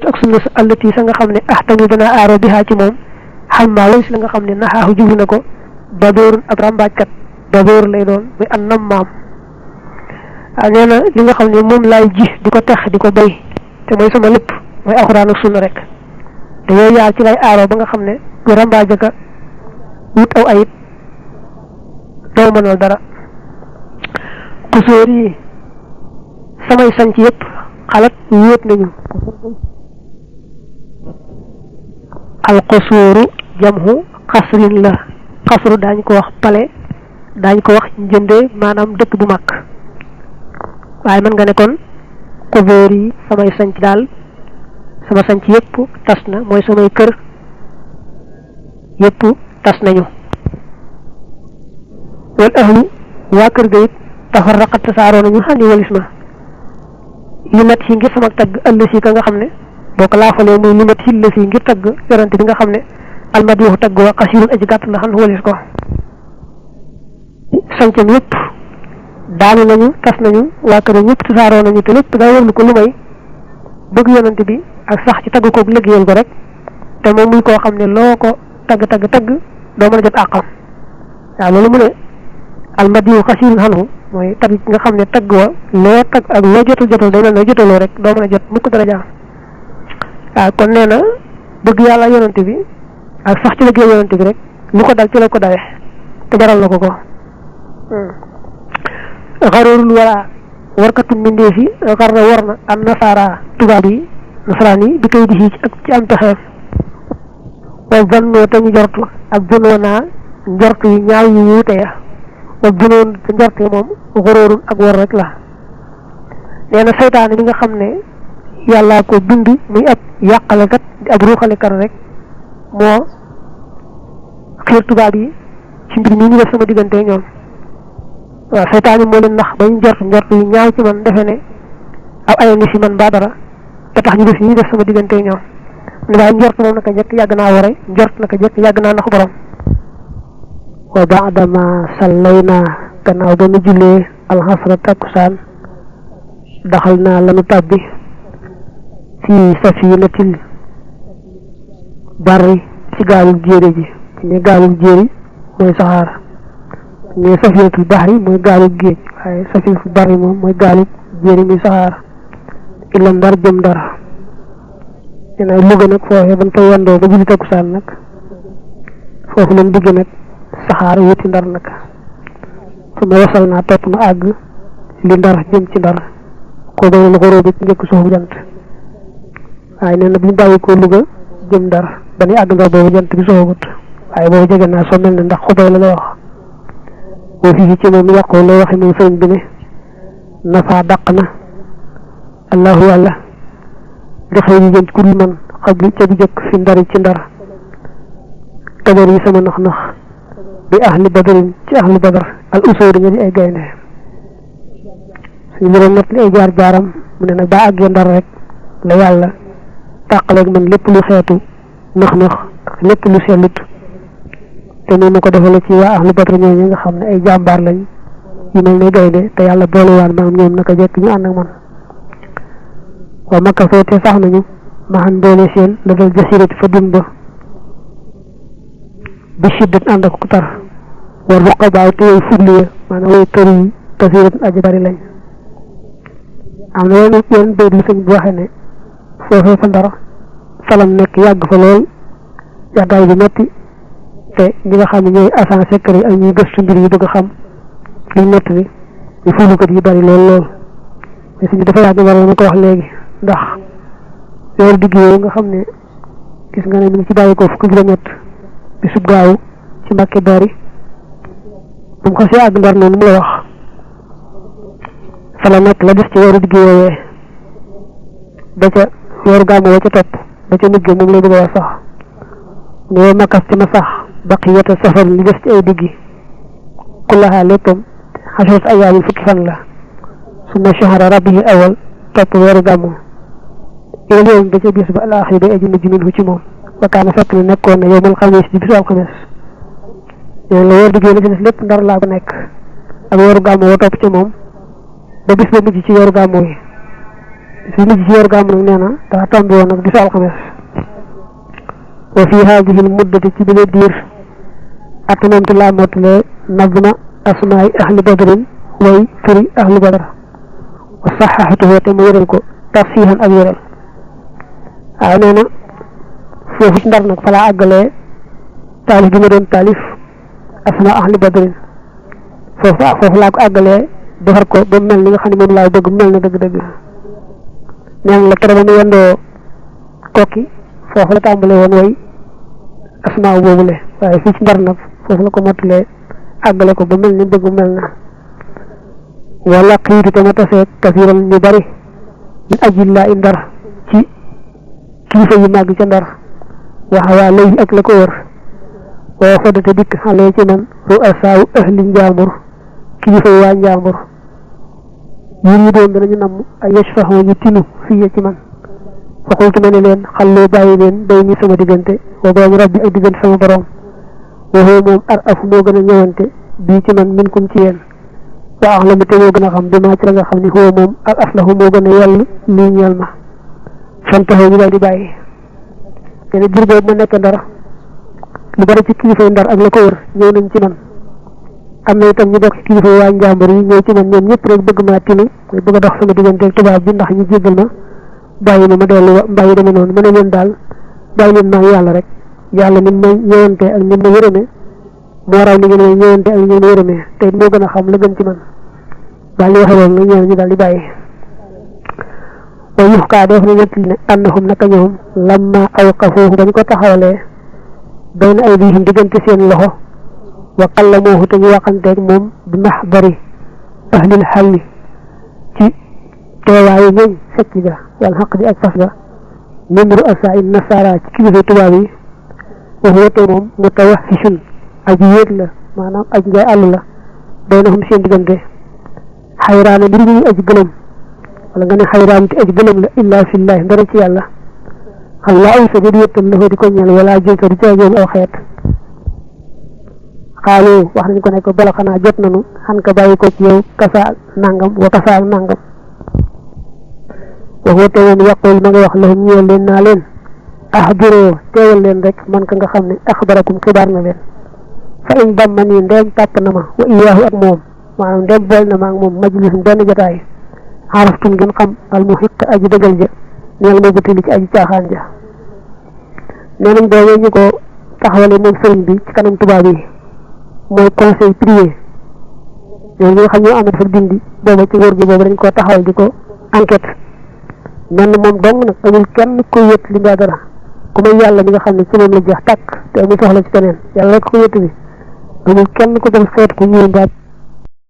ak sunna allati sa nga xamne ahtani dana aro biha ci mom xamma lays la nga xamne naxaahu jubu nako badur ak rambaj kat badur lay doon bi annam mam neena li nga xamne mom lay ji diko tax diko bay te moy sama lepp moy alquran ak sunna rek da yoy yaar ci lay aro ba nga xamne du rambaj ka wut aw ayit do mënal dara kusuri samay sanci yépp xalat wéet nañu القصور جمع قصر لا قصر داñ ko wax palais dañ ko wax njëndé manam dëkk bu mag waye man nga ne kon kubori samay sanc dal sama sanc yépp tasna moy samay kër yépp tas nañu wal ahlu wa kër ga it tafarraqat tasaro nañu xani walisma limat ci ngir sama tag ëll ci ka nga xamne boko la falé muy limat hille fi ngir tag yorante bi nga xamne al madhu tag wa qasirun aji gatt la xan wolis ko sancam yépp daanu nañu tas nañu wa kër ñëpp tasaaro nañu te lépp da wërlu ko lumay bëgg yorante bi ak sax ci tag ko liggéeyal ko rek te mom muy ko xamne loko tag do mëna jot akam ya lolu mu ne al madhu qasirun hanhu moy tag nga xamne tag wa lo tag ak lo jotul day na jotalo rek do mëna jot mukk dara ja kon neena bëgg yalla yonent bi ak sax ci liggéey yonent bi rek lu ko dal ci la ko dawé te daral nako ko gharurul wala warkatu minde fi garna warna an nasara tubabi nasrani bi kay di ci ak ci am taxef wa zanno tañu jortu ak zonona jortu yi ñaaw yi wuté ya wa zonon ci jortu mom gharurul ak war rek la neena seytaan li nga xamne yalla ko bind muy ab yakale kat ab ruxale kan rek mo xir tubaab yi ci mbir mi ñu def sama digënté ñoom wa seytaani mo leen nax bañ njort yu ñaaw ci man defé ne aw ay ni ci man ba dara te tax ñu def ñu def sama digënté ñoom ni ba njort mom naka jek yag na waré njort naka jek yag na nax borom wa ba'da ma sallayna gannaaw ba ñu julé al hasra takusan daxalna lanu tabbi في سفينة البر في قالوا الجيري في قالوا الجيري موي سهار ني سفينة البحر موي قالوا الجيج سفينة البر موي قالوا الجيري موي سهار إلا ندار جم دار ina luga nak fofé ban tay wando ba julli takusan nak fofu lañ digg nak sahar wuti ndar nak sama wasal na top ma ag li ndar jëm ci ndar ko doon xoro bi ci ñëk sofu jant ay neena bu bayyi ko luga jëm dar dañuy ag nga bobu jant bi soogut ay bo jege na so melni ndax xobay la wax bo fi ci mom yaqo lo waxi mo feñ bi ne nafa daqna allah wala di xeyni jëm ku man xabli ci bi jëk fi ndar ci ndar tabar yi sama nax nax bi ahli badr ci ahli badr al usur ñi ay gaynde suñu leen net ay jaar jaaram mu ne nak ba ag ndar rek la yalla taqalek man lepp lu xétu nax nax lepp lu selut té ñu ko defal ci wa ahlu badr ñoo nga xamné ay jambar lañ ñu melni gaynde té yalla boole waan ma ñoom naka jekk ñu and ak man wa makka fété sax nañu ma han boole seen la dal jasirati fa dumba bi shiddat and ak tar war ruqaba té fudliya manam way tari tasirat aji bari lañ am na ñu yeen be lu señ bu waxé né fofé fa ndara salam nek yag fa lol yagay bi metti te ñi nga xam ñoy agent secret ak ñi gëstu mbir yi bëgg xam li metti ni ñu fulu ko di bari lol lol ci ñu dafa yag war na ko wax legi ndax yow digge nga xam ne gis nga ne ñu ci bayiko fukk kilomètre bi sub gaaw ci Mbacké Bari bu ko ci ag ndar non mu la wax salam nek la def ci yow digge yoyé ba ca yor gamu wa ca top ba ca mujj mom lay bëgg wax sax no makas ci ma sax baqiyata safar li def ci ay diggi kullaha leppam hashat ayam fukki fan la suma shahra rabbi awal top yor gamu yow ba ca bis ba al akhir day aji mujj min ci mom wa kana fekk ni nekkon na yowul khamis di bisu khamis yow la yor diggi la ci lepp ndar la ko nek ak yor gamu wa top ci mom ba bis ba mujj ci yor gamu yi fi mujj ci yor gàmm nag nee na daa tombe woon nag bisu alxames wa fi haadihi al muddati ci bile diir atmamtu laa mottale nazma asmaai ahli badrin way turi ahli badar wa saxaxatuhu te mu wéral ko tafsihan ak wéral waaw nee na foofu ci ndar nag fa laa àggalee taalif bi ma doon taalif asmaa ahli badrin foofu laa ko àggalee defar ko ba mel ni nga xam ne moom laa bëgg mel na dëgg-dëgg neen la tere ba mu yendoo kokki foofu la tàmbale woon way asmaa boobule waaye fii ci ndar nag foofu la ko mottalee àggale ko ba mel ni bëgg mel na wala xiitu te ma tasee kasiiral ñu bari min ajillaa i ndar ci kilifa yu màgg ca ndar waxawaa lay ak la ko wër waaye foddate dikk xale ci man ru asaawu ahli njaambur kilifa yi waa njaambur yéen ñi doon danañu namm ay yashfaxoo ñu tinu fii ci man fa xultu ma ne leen xalloo bàyyi leen day ñi sama diggante wa bayna rabbi ak diggante sama borom waxoo moom ar afu moo gën a ñëwante bii ci man min kum ci yéen waa ax la mu te moo gën a xam damaa ci la nga xam ni xoo moom ak aslahu moo gën a yell lii ñeel ma fantaxoo ñu daal di bàyyi te jur boobu ma nekk ndar lu bari ci kilifa ndar ak la ko wër ñëw nañ ci man am na itam ñu bokk ci kilifa waa njàmbur yi ñëw ci man ñoom ñëpp rek bëgg maa tinu mooy bëgg a dox sama diggante ak tubaab bi ndax ñu jéggal ma bàyyi ma dellu bàyyi dama noonu ma ne leen daal bàyyi leen maa yàlla rek yàlla ni ma ñëwante ak ni ma yërëme moo raw ni ngeen may ñëwante ak ni ngeen ma yërëme te moo gën a xam la gën ci man daal di waxe loolu nga ñëw ñu daal di bàyyi wa yuxkaa def na ñett ne annahum naka ñoom lamma awqafuhu bañ ko taxawalee bayna aydihim diggante seen loxo wa qallamuhu te ñu waxanteeg moom bi maxbari ahlil xalli ci teewaayu ñooñ fecc ga wal xaq di ak fas ga nimru asaa in nasara ci kilifa tubaab yi wa huwa te moom mutawahhishun aji wéet la maanaam aji ngay àll la baynahum seen diggante xayraana mbir muy aji gëlëm wala nga ne xayraan te aji gëlëm la illa fillahi ndara ci yàlla xam laa aw sa di wéttal la di ko ñeel wala jëlta di caagoon aw xeet xaalu wax nañ ko ne ko bala xanaa jot nañu xan ka bàyyi ko ci yow kasa nangam wa kasa nangam waxoo te moom yàqul ma nga wax lahum ñeel leen naa leen ahdiroo teewal leen rek man ka nga xam ne axbarakum xibaar na leen fa in damma nii ndeem tàpp na ma wa iyaahu ak moom maanaam ndeem bool na ma ak moom majlis benn jotaay xaraftum ngeen xam al muhiq aji dëggal ja ñeel ma bëtali ci aji caaxaan ja nee nañ boobee ñu ko taxawale moom sëriñ bi ci kanam tubaab yi mooy conseil privé ñoom ñi nga xam ñoo am dafa dindi booba ci wóor gi boobu dañ koo taxawal di ko enquête mel na moom dong nag amul kenn ko yët li nga dara ku may yàlla mi nga xam ne ci moom la jeex tàkk te amul soxla ci keneen yàlla rek ko yët bi amul kenn ko dem seet ku ñëw mbaat